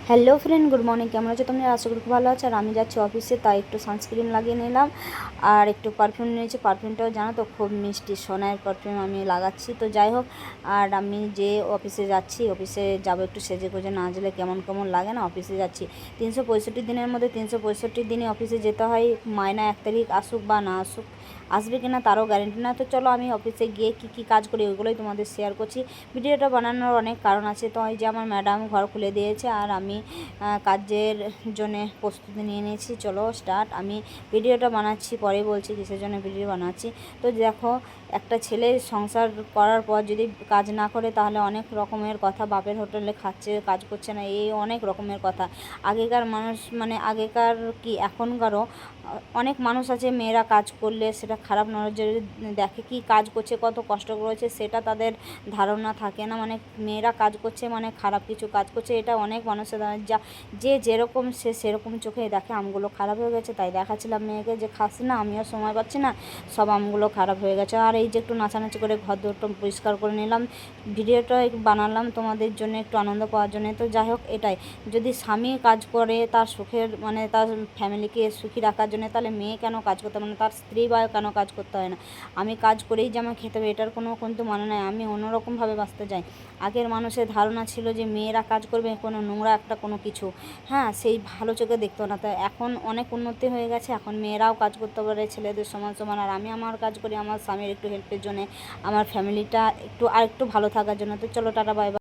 Hello friend, good morning. কেমন আছো তোমরা? আশা করি খুব ভালো আছো। আর আমি যাচ্ছি অফিসে, তাই একটু সানস্ক্রিন লাগিয়ে নিলাম আর একটু পারফিউম নিয়েছি। পারফিউমটাও জানো তো খুব মিষ্টি সোনার পারফিউম আমি লাগাচ্ছি। তো যাই হোক, আর আমি যে অফিসে যাচ্ছি, অফিসে যাবো একটু সেজে গুজে না গেলে কেমন কেমন লাগে না। অফিসে যাচ্ছি 365 দিনের মধ্যে 365 দিনই অফিসে যেতে হয়। মাইনা 1 তারিখ আসুক বা না আসুক, আসবে কিনা তারও গ্যারেন্টি না। তো চলো আমি অফিসে গিয়ে কী কী কাজ করি ওইগুলোই তোমাদের শেয়ার করছি। ভিডিওটা বানানোর অনেক কারণ আছে। তো এই যে আমার ম্যাডাম ঘর খুলে দিয়েছে আর আমি কাজের জন্যে প্রস্তুতি নিয়ে নিয়েছি। চলো স্টার্ট। আমি ভিডিওটা বানাচ্ছি, পরে বলছি কিসের জন্য ভিডিও বানাচ্ছি। তো দেখো, একটা ছেলে সংসার করার পর যদি কাজ না করে তাহলে অনেক রকমের কথা। বাপের হোটেলে খাচ্ছে, কাজ করছে না, এই অনেক রকমের কথা। আগেকার মানুষ মানে আগেকার কি এখনকারও অনেক মানুষ আছে, মেয়েরা কাজ করলে সেটা খারাপ নজরে দেখে। কি কাজ করছে, কত কষ্ট করেছে সেটা তাদের ধারণা থাকে না। মানে মেয়েরা কাজ করছে মানে খারাপ কিছু কাজ করছে, এটা অনেক মানুষের যা যে যেরকম সে সেরকম চোখে দেখে। আমগুলো খারাপ হয়ে গেছে, তাই দেখাচ্ছিলাম মেয়েকে যে খাচ্ছি না, আমিও সময় পাচ্ছি না, সব আমগুলো খারাপ হয়ে গেছে। আর এই যে একটু নাচানাচি করে ঘর দৌড়টা পরিষ্কার করে নিলাম, ভিডিওটা বানালাম তোমাদের জন্য একটু আনন্দ পাওয়ার জন্য। তো যাই হোক, এটাই যদি স্বামী কাজ করে তার সুখের মানে তার ফ্যামিলিকে সুখী রাখার জন্য, তাহলে মেয়ে কেন কাজ করতে মানে তার স্ত্রী বা কেন কাজ করতে হয় না? আমি কাজ করেই যে আমার খেতে হবে এটার কোনো কিন্তু মানে নাই। আমি অন্যরকমভাবে বাঁচতে চাই। আগের মানুষের ধারণা ছিল যে মেয়েরা কাজ করবে কোনো নোংরা একটা কোনো কিছু, হ্যাঁ, সেই ভালো চোখে দেখতো না। তাই এখন অনেক উন্নতি হয়ে গেছে, এখন মেয়েরাও কাজ করতে পারে ছেলেদের সমান সমান। আর আমি আমার কাজ করি আমার স্বামীর একটু হেল্পের জন্যে, আমার ফ্যামিলিটা একটু আর একটু ভালো থাকার জন্য। তো চলো টাটা, বাই বাই।